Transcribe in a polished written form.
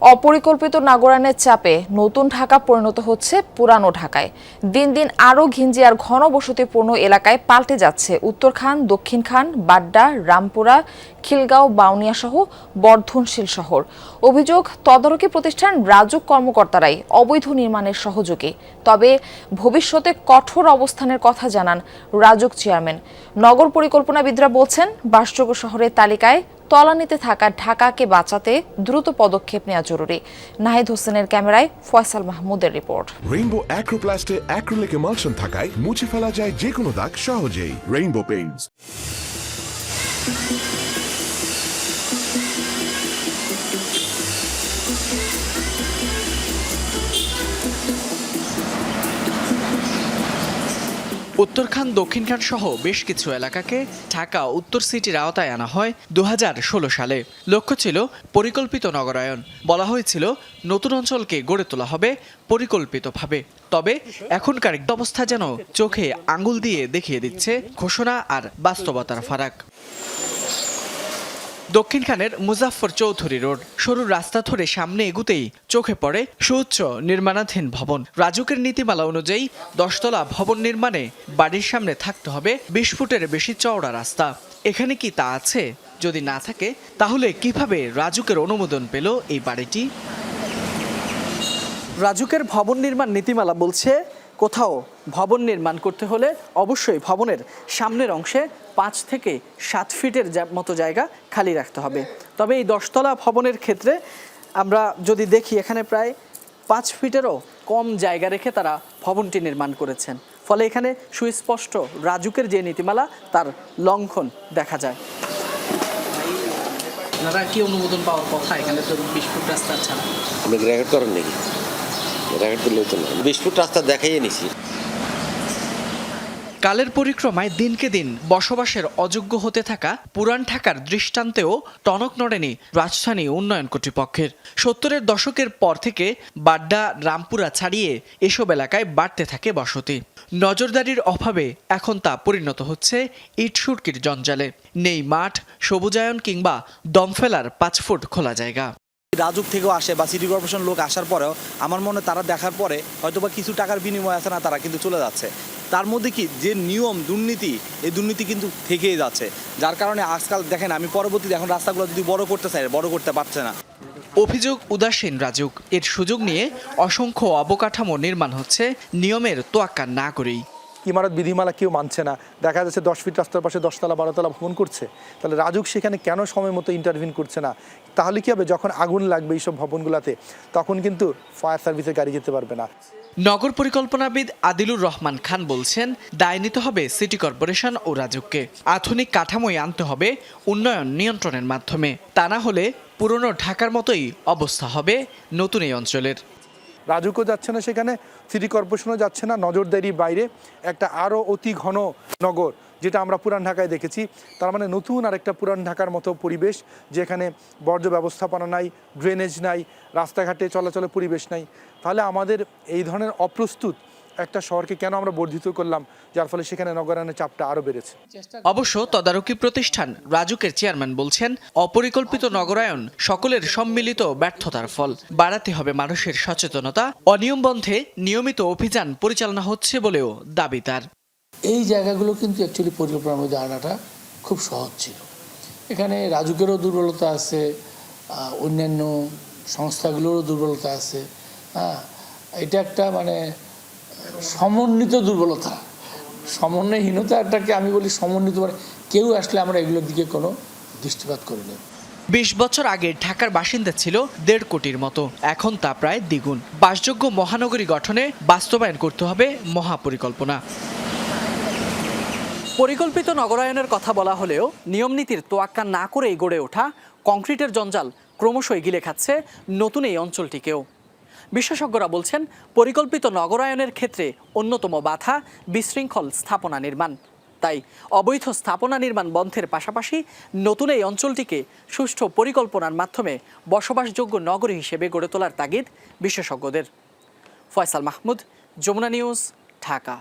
অপরিকল্পিত নগরায়নের চাপে নতুন ঢাকা পরিণত হচ্ছে পুরানো ঢাকায়। দিন দিন আরও ঘিঞ্জি আর ঘনবসতিপূর্ণ এলাকায় পাল্টে যাচ্ছে উত্তরখান, দক্ষিণখান, বাড্ডা, রামপুরা, খিলগাঁও, বাউনিয়া সহ বর্ধনশীল শহর। অভিযোগ, তদারকি প্রতিষ্ঠান রাজুক কর্মকর্তারাই অবৈধ নির্মাণের সহযোগী। তবে ভবিষ্যতে কঠোর অবস্থানের কথা জানান রাজুক চেয়ারম্যান। নগর পরিকল্পনাবিদরা বলছেন, বাসযোগ্য শহরের তালিকায় তলানিতে থাকা ঢাকাকে বাঁচাতে দ্রুত পদক্ষেপ নেওয়া জরুরি। নাহিদ হোসেনের ক্যামেরায় ফয়সাল মাহমুদের রিপোর্ট। রেইনবো অ্যাক্রোপ্লাস্টে অ্যাক্রিলিক এমালশন থাকায় মুছে ফেলা যায় যে কোনো দাগ সহজেই। Rainbow Paints. উত্তরখান, দক্ষিণখান সহ বেশ কিছু এলাকাকে ঢাকা উত্তর সিটির আওতায় আনা হয় 2016 সালে। লক্ষ্য ছিল পরিকল্পিত নগরায়ন। বলা হয়েছিল নতুন অঞ্চলকে গড়ে তোলা হবে পরিকল্পিতভাবে। তবে এখনকার অবস্থা যেন চোখে আঙুল দিয়ে দেখিয়ে দিচ্ছে ঘোষণা আর বাস্তবতার ফারাক। দক্ষিণখানের মুজাফফর চৌধুরী রোড, সরু রাস্তা ধরে সামনে এগুতেই চোখে পড়ে সুউচ্চ নির্মাণাধীন ভবন। রাজুকের নীতিমালা অনুযায়ী 10 তলা ভবন নির্মাণে বাড়ির সামনে থাকতে হবে 20 ফুটের বেশি চওড়া রাস্তা। এখানে কি তা আছে? যদি না থাকে তাহলে কিভাবে রাজুকের অনুমোদন পেল এই বাড়িটি? রাজুকের ভবন নির্মাণ নীতিমালা বলছে, কোথাও ভবন নির্মাণ করতে হলে অবশ্যই ভবনের সামনের অংশে 5 থেকে 7 ফিটের মতো জায়গা খালি রাখতে হবে। তবে এই 10 তলা ভবনের ক্ষেত্রে আমরা যদি দেখি, এখানে প্রায় 5 ফিটেরও কম জায়গা রেখে তারা ভবনটি নির্মাণ করেছেন। ফলে এখানে সুস্পষ্ট রাজুকের যে নীতিমালা তার লঙ্ঘন দেখা যায়। আপনারা কি অনুমোদন পাওয়ার কথা? এখানে তো 20 ফুট রাস্তা ছাড়া আপনি রেকর্ড করেন নাকি? রেকর্ড করলে তো না, 20 ফুট রাস্তা দেখাইয়ে নিছি। কালের পরিক্রমায় দিনকে দিন বসবাসের অযোগ্য হতে থাকা পুরান ঢাকার দৃষ্টান্তেও টনক নড়েনি রাজধানী উন্নয়ন কর্তৃপক্ষের। 70-এর দশকের পর থেকে বাড্ডা, রামপুরা ছাড়িয়ে এসব এলাকায় বাড়তে থাকে বসতি। নজরদারির অভাবে এখন তা পরিণত হচ্ছে ইট সুরকির জঞ্জালে। নেই মাঠ, সবুজায়ন কিংবা দম ফেলার 5 ফুট খোলা জায়গা। রাজুক থেকেও আসে বা সিটি কর্পোরেশন লোক আসার পরেও আমার মনে তারা দেখার পরে হয়তোবা কিছু টাকার বিনিময় আছে না, তারা কিন্তু চলে যাচ্ছে। তার মধ্যে কি যে নিয়ম, দুর্নীতি, এই দুর্নীতি কিন্তু থেকেই যাচ্ছে। যার কারণে আজকাল দেখেন, আমি পরবর্তীতে এখন রাস্তাগুলো যদি বড় করতে চাই, বড় করতে পারছে না। অভিযোগ, উদাসীন রাজুক। এর সুযোগ নিয়ে অসংখ্য অবকাঠামো নির্মাণ হচ্ছে নিয়মের তোয়াক্কা না করেই। ইমারত বিধিমালা কেউ মানছে না। দেখা যাচ্ছে 10 ফিট রাস্তার পাশে 10 তলা 12 তলা ভবন করছে। তাহলে রাজুক সেখানে কেন সময় মতো ইন্টারভিন করছে না? তাহলে কি হবে, যখন আগুন লাগবে এইসব ভবনগুলোতে, তখন কিন্তু ফায়ার সার্ভিসের গাড়ি যেতে পারবে না। নগর পরিকল্পনাবিদ আদিলুর রহমান খান বলছেন, দায় নিতে হবে সিটি কর্পোরেশন ও রাজুককে। আধুনিক কাঠামোয় আনতে হবে উন্নয়ন নিয়ন্ত্রণের মাধ্যমে। তা না হলে পুরনো ঢাকার মতোই অবস্থা হবে নতুন এই অঞ্চলের। রাজুকও যাচ্ছে না সেখানে, সিটি কর্পোরেশনও যাচ্ছে না। নজরদারি বাইরে একটা আরও অতি ঘন নগর, যেটা আমরা পুরান ঢাকায় দেখেছি। তার মানে নতুন আরেকটা পুরান ঢাকার মতো পরিবেশ, যেখানে বর্জ্য ব্যবস্থাপনা নাই, ড্রেনেজ নাই, রাস্তাঘাটে চলাচলের পরিবেশ নাই। তাহলে আমাদের এই ধরনের অপ্রস্তুত একটা শহরকে কেন আমরা বর্ধিত করলাম, যার ফলে সেখানে নগরায়নের চাপটা আরও বেড়েছে। অবশ্য তদারকি প্রতিষ্ঠান রাজুকের চেয়ারম্যান বলছেন, অপরিকল্পিত নগরায়ন সকলের সম্মিলিত ব্যর্থতার ফল। বাড়াতে হবে মানুষের সচেতনতা। অনিয়ম বন্ধে নিয়মিত অভিযান পরিচালনা হচ্ছে বলেও দাবি তার। এই জায়গাগুলো কিন্তু অ্যাকচুয়ালি পরিকল্পনার মধ্যে আনাটা খুব সহজ ছিল। এখানে রাজুকেরও দুর্বলতা আছে, অন্যান্য সংস্থাগুলোরও দুর্বলতা আছে। এটা একটা সমন্বিত দুর্বলতা, সমন্বয়হীনতাটাকে আমি বলি সমন্বিত। কেউ আসলে আমরা এগুলোর দিকে কোনো দৃষ্টিপাত করিনি। 20 বছর আগে ঢাকার বাসিন্দা ছিল 1.5 কোটির মতো, এখন তা প্রায় দ্বিগুণ। বাসযোগ্য মহানগরী গঠনে বাস্তবায়ন করতে হবে মহাপরিকল্পনা। পরিকল্পিত নগরায়নের কথা বলা হলেও নিয়মনীতির তোয়াক্কা না করেই গড়ে ওঠা কংক্রিটের জঞ্জাল ক্রমশই গিলে খাচ্ছে নতুন এই অঞ্চলটিকেও। বিশেষজ্ঞরা বলছেন, পরিকল্পিত নগরায়নের ক্ষেত্রে অন্যতম বাধা বিশৃঙ্খল স্থাপনা নির্মাণ। তাই অবৈধ স্থাপনা নির্মাণ বন্ধের পাশাপাশি নতুন এই অঞ্চলটিকে সুষ্ঠু পরিকল্পনার মাধ্যমে বসবাসযোগ্য নগরী হিসেবে গড়ে তোলার তাগিদ বিশেষজ্ঞদের। ফয়সাল মাহমুদ, যমুনা নিউজ, ঢাকা।